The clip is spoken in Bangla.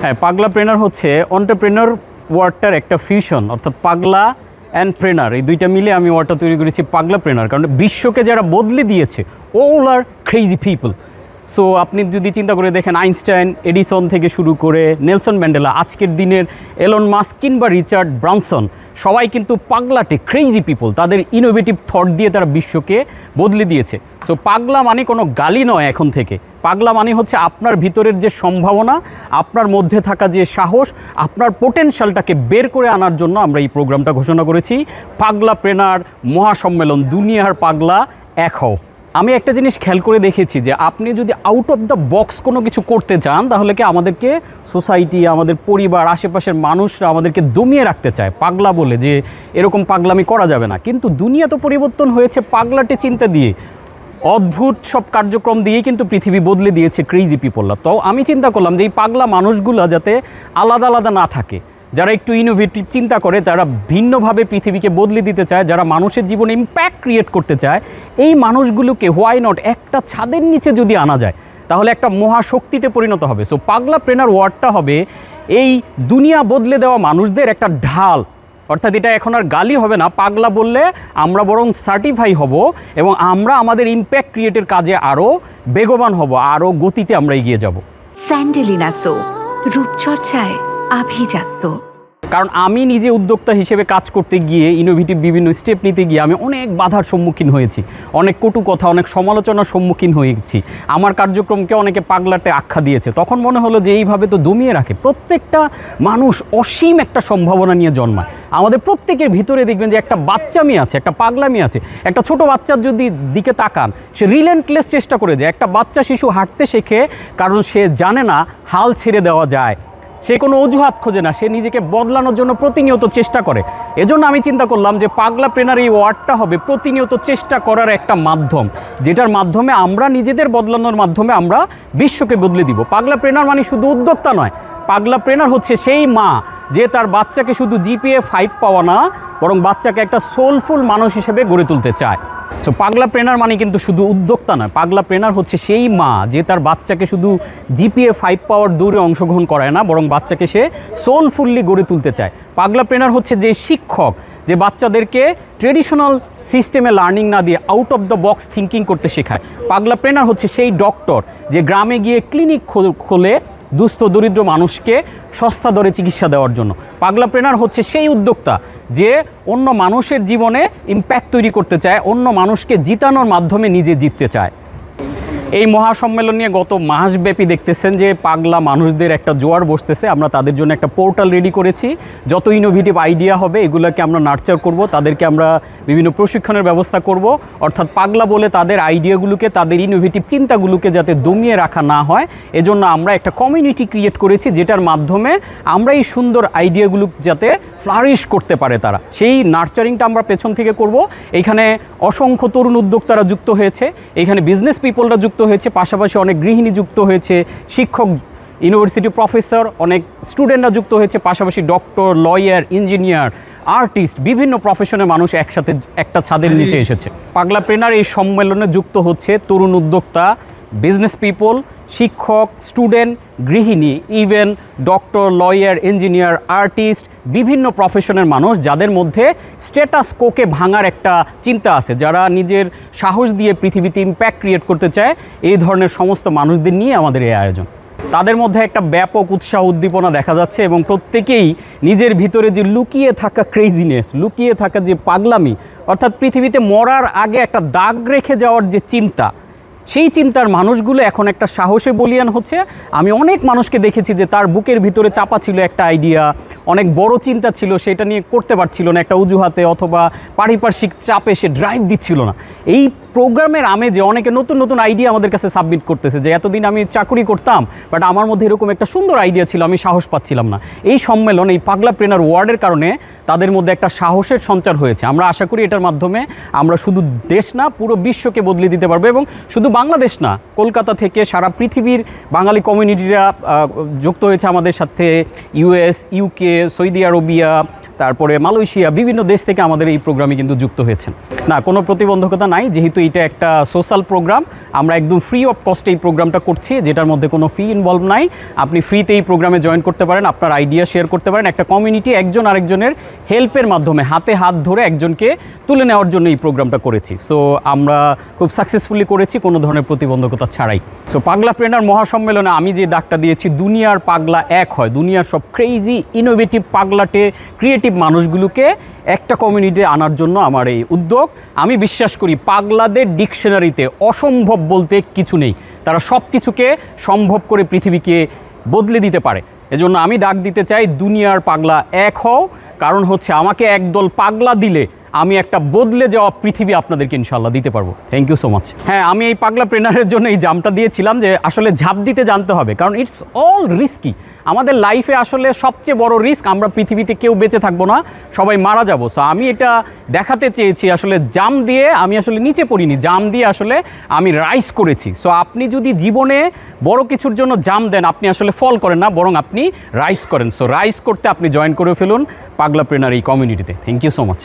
হ্যাঁ, পাগলা প্রেনার হচ্ছে এন্টারপ্রেনার ওয়ার্ডটার একটা ফিউশন, অর্থাৎ পাগলা অ্যান্ড প্রেনার, এই দুইটা মিলে আমি ওয়ার্ডটা তৈরি করেছি পাগলা প্রেনার। কারণ বিশ্বকে যারা বদলে দিয়েছে, অল আর ক্রেজি পিপল। সো আপনি যদি চিন্তা করে দেখেন, আইনস্টাইন, এডিসন থেকে শুরু করে নেলসন ম্যান্ডেলা, আজকের দিনের এলন মাস্ক কিংবা রিচার্ড ব্রানসন, সবাই কিন্তু পাগলাটে ক্রেজি পিপল। তাদের ইনোভেটিভ থট দিয়ে তারা বিশ্বকে বদলে দিয়েছে। সো পাগলা মানে কোনো গালি নয় এখন থেকে। পাগলা মানে হচ্ছে আপনার ভিতরের যে সম্ভাবনা, আপনার মধ্যে থাকা যে সাহস, আপনার পোটেনশিয়ালটাকে বের করে আনার জন্য আমরা এই প্রোগ্রামটা ঘোষণা করেছি, পাগলা প্রেনার মহাসম্মেলন, দুনিয়ার পাগলা এক হও। আমি একটা জিনিস খেয়াল করে দেখেছি যে আপনি যদি আউট অফ দ্য বক্স কোনো কিছু করতে চান, তাহলে কি আমাদেরকে সোসাইটি, আমাদের পরিবার, আশেপাশের মানুষরা আমাদেরকে দমিয়ে রাখতে চায় পাগলা বলে, যে এরকম পাগলামি করা যাবে না। কিন্তু দুনিয়া তো পরিবর্তন হয়েছে পাগলাটে চিন্তা দিয়ে, অদ্ভুত সব কার্যক্রম দিয়েই কিন্তু পৃথিবী বদলে দিয়েছে ক্রেজি পিপলরা। তো আমি চিন্তা করলাম যে এই পাগলা মানুষগুলো যাতে আলাদা আলাদা না থাকে, যারা একটু ইনোভেটিভ চিন্তা করে, তারা ভিন্নভাবে পৃথিবীকে বদলে দিতে চায়, যারা মানুষের জীবনে ইম্প্যাক্ট ক্রিয়েট করতে চায়, এই মানুষগুলোকে হোয়াই নট একটা ছাদের নিচে যদি আনা যায়, তাহলে একটা মহাশক্তিতে পরিণত হবে। সো পাগলা প্রেনার ওয়ার্ডটা হবে এই দুনিয়া বদলে দেওয়া মানুষদের একটা ঢাল। অর্থাৎ এটা এখন আর গালি হবে না, পাগলা বললে আমরা বরং সার্টিফাই হব এবং আমরা আমাদের ইম্প্যাক্ট ক্রিয়েটের কাজে আরও বেগবান হব, আরও গতিতে আমরা এগিয়ে যাব। স্যান্ডেলিনা সো, রূপচর্চায় আভিজাত্য। কারণ আমি নিজে উদ্যোক্তা হিসেবে কাজ করতে গিয়ে, ইনোভেটিভ বিভিন্ন স্টেপ নিতে গিয়ে আমি অনেক বাধার সম্মুখীন হয়েছি, অনেক কটু কথা, অনেক সমালোচনার সম্মুখীন হয়েছি। আমার কার্যক্রমকে অনেকে পাগলাটে আখ্যা দিয়েছে। তখন মনে হলো যে এইভাবে তো দমিয়ে রাখে। প্রত্যেকটা মানুষ অসীম একটা সম্ভাবনা নিয়ে জন্মায়। আমাদের প্রত্যেকের ভিতরে দেখবেন যে একটা বাচ্চামি আছে, একটা পাগলামি আছে। একটা ছোট বাচ্চার যদি দিকে তাকান, সে রিলেন্টলেস চেষ্টা করে যায়। একটা বাচ্চা শিশু হাঁটতে শেখে কারণ সে জানে না হাল ছেড়ে দেওয়া যায়। সে কোনো অজুহাত খোঁজে না, সে নিজেকে বদলানোর জন্য প্রতিনিয়ত চেষ্টা করে। এজন্য আমি চিন্তা করলাম যে পাগলা প্রেনার এই ওয়ার্ডটা হবে প্রতিনিয়ত চেষ্টা করার একটা মাধ্যম, যেটার মাধ্যমে আমরা নিজেদের বদলানোর মাধ্যমে আমরা বিশ্বকে বদলে দিব। পাগলা প্রেনার মানে শুধু উদ্যোক্তা নয়, পাগলা প্রেনার হচ্ছে সেই মা যে তার বাচ্চাকে শুধু জিপিএ 5 পাওয়া না, বরং বাচ্চাকে একটা সোলফুল মানুষ হিসেবে গড়ে তুলতে চায়। সো পাগলা প্রেনার মানে কিন্তু শুধু উদ্যোক্তা নয়, পাগলা প্রেনার হচ্ছে সেই মা যে তার বাচ্চাকে শুধু জিপিএ 5 পাওয়ার দৌড়ে অংশগ্রহণ করায় না, বরং বাচ্চাকে সে সোলফুললি গড়ে তুলতে চায়। পাগলা প্রেনার হচ্ছে যে শিক্ষক যে বাচ্চাদেরকে ট্রেডিশনাল সিস্টেমে লার্নিং না দিয়ে out of the box thinking করতে শেখায়। পাগলা প্রেনার হচ্ছে সেই ডক্টর যে গ্রামে গিয়ে ক্লিনিক খোলে দুস্থ দরিদ্র মানুষকে সস্তা দরে চিকিৎসা দেওয়ার জন্য। পাগলা প্রেনার হচ্ছে সেই উদ্যোক্তা যে অন্য মানুষের জীবনে ইম্প্যাক্ট তৈরি করতে চায়, অন্য মানুষকে জিতানোর মাধ্যমে নিজে জিততে চায়। এই মহাসম্মেলন নিয়ে গত মাসব্যাপী দেখতেছেন যে পাগলা মানুষদের একটা জোয়ার বসতেছে। আমরা তাদের জন্য একটা পোর্টাল রেডি করেছি। যত ইনোভেটিভ আইডিয়া হবে এগুলোকে আমরা নার্চার করব, তাদেরকে আমরা বিভিন্ন প্রশিক্ষণের ব্যবস্থা করব। অর্থাৎ পাগলা বলে তাদের আইডিয়াগুলোকে, তাদের ইনোভেটিভ চিন্তাগুলোকে যাতে দমিয়ে রাখা না হয়, এজন্য আমরা একটা কমিউনিটি ক্রিয়েট করেছি, যেটার মাধ্যমে আমরা এই সুন্দর আইডিয়াগুলো যাতে ফ্লারিশ করতে পারে তারা, সেই নার্চারিংটা আমরা পেছন থেকে করব। এইখানে অসংখ্য তরুণ উদ্যোক্তারা যুক্ত হয়েছে, এইখানে বিজনেস পিপলরা যুক্ত হয়েছে, পাশাপাশি অনেক গৃহিণী যুক্ত হয়েছে, শিক্ষক, ইউনিভার্সিটি প্রফেসর, অনেক স্টুডেন্টরা যুক্ত হয়েছে, পাশাপাশি ডক্টর, লয়ার, ইঞ্জিনিয়ার, আর্টিস্ট, বিভিন্ন প্রফেশনের মানুষ একসাথে একটা ছাদের নিচে এসেছে। পাগলা প্রেনার এই সম্মেলনে যুক্ত হচ্ছে তরুণ উদ্যোক্তা, বিজনেস পিপল, শিক্ষক, স্টুডেন্ট, গৃহিণী, even doctor, lawyer, engineer, artist, বিভিন্ন প্রফেশনের মানুষ যাদের মধ্যে স্ট্যাটাস কোকে ভাঙার একটা চিন্তা আছে, যারা নিজের সাহস দিয়ে পৃথিবীতে ইম্প্যাক্ট ক্রিয়েট করতে চায়। এই ধরনের সমস্ত মানুষদের নিয়ে আমাদের এই আয়োজন। তাদের মধ্যে একটা ব্যাপক উৎসাহ উদ্দীপনা দেখা যাচ্ছে এবং প্রত্যেকেই নিজের ভিতরে যে লুকিয়ে থাকা ক্রেজিনেস, লুকিয়ে থাকা যে পাগলামি, অর্থাৎ পৃথিবীতে মরার আগে একটা দাগ রেখে যাওয়ার যে চিন্তা, সেই চিন্তার মানুষগুলো এখন একটা সাহসে বলিয়ান হচ্ছে। আমি অনেক মানুষকে দেখেছি যে তার বুকের ভিতরে চাপা ছিল একটা আইডিয়া, অনেক বড় চিন্তা ছিল, সেটা নিয়ে করতে পারছিল না, একটা অজুহাতে অথবা পারিপার্শ্বিক চাপে সে ড্রাইভ দিচ্ছিল না। এই প্রোগ্রামের আমেজে অনেকে নতুন নতুন আইডিয়া আমাদের কাছে সাবমিট করতেছে যে এতদিন আমি চাকরি করতাম, বাট আমার মধ্যে এরকম একটা সুন্দর আইডিয়া ছিল, আমি সাহস পাচ্ছিলাম না। এই সম্মেলন, এই পাগলা প্রেনার ওয়ার্ডের কারণে তাদের মধ্যে একটা সাহসের সঞ্চার হয়েছে। আমরা আশা করি এটার মাধ্যমে আমরা শুধু দেশ না, পুরো বিশ্বকে বদলে দিতে পারবো। এবং শুধু বাংলাদেশ না, কলকাতা থেকে সারা পৃথিবীর বাঙালি কমিউনিটিরা যুক্ত হয়েছে আমাদের সাথে। ইউএস, ইউকে, সৌদি আরবিয়া, তারপরে মালয়েশিয়া, বিভিন্ন দেশ থেকে আমাদের এই প্রোগ্রামে কিন্তু যুক্ত হয়েছেন। না, কোনো প্রতিবন্ধকতা নাই, যেহেতু এটা একটা সোশ্যাল প্রোগ্রাম, আমরা একদম ফ্রি অফ কস্টে এই প্রোগ্রামটা করছি, যেটার মধ্যে কোনো ফি ইনভলভ নাই। আপনি ফ্রিতে এই প্রোগ্রামে জয়েন করতে পারেন, আপনার আইডিয়া শেয়ার করতে পারেন। একটা কমিউনিটি একজন আরেকজনের হেল্পের মাধ্যমে হাতে হাত ধরে একজনকে তুলে নেওয়ার জন্য এই প্রোগ্রামটা করেছি। সো আমরা খুব সাকসেসফুলি করেছি কোনো ধরনের প্রতিবন্ধকতা ছাড়াই। সো পাগলাপ্রেনার মহাসম্মেলনে আমি যে ডাকটা দিয়েছি, দুনিয়ার পাগলা এক হয়, দুনিয়ার সব ক্রেজি ইনোভেটিভ পাগলাটে ক্রিয়েটিভ মানুষগুলোকে একটা কমিউনিটি আনার জন্য আমার এই উদ্যোগ। আমি বিশ্বাস করি পাগলাদের ডিকশনারিতে অসম্ভব বলতে কিছু নেই, তারা সব কিছুকে সম্ভব করে পৃথিবীকে বদলে দিতে পারে। এজন্য আমি ডাক দিতে চাই, দুনিয়ার পাগলা এক হও। কারণ হচ্ছে আমাকে একদল পাগলা দিলে আমি একটা বদলে যাওয়া পৃথিবী আপনাদেরকে ইনশাল্লাহ দিতে পারবো। Thank you so much. হ্যাঁ, আমি এই পাগলা প্রেনারের জন্য এই জামটা দিয়েছিলাম যে আসলে ঝাঁপ দিতে জানতে হবে, কারণ ইটস অল রিস্কি। আমাদের লাইফে আসলে সবচেয়ে বড় রিস্ক, আমরা পৃথিবীতে কেউ বেঁচে থাকবো না, সবাই মারা যাবো। সো আমি এটা দেখাতে চেয়েছি, আসলে জাম দিয়ে আমি আসলে নিচে পড়িনি, জাম দিয়ে আসলে আমি রাইজ করেছি। সো আপনি যদি জীবনে বড় কিছুর জন্য জাম দেন, আপনি আসলে ফল করেন না, বরং আপনি রাইজ করেন। সো রাইজ করতে আপনি জয়েন করে ফেলুন পাগলাপ্রেনার এই কমিউনিটিতে। Thank you so much.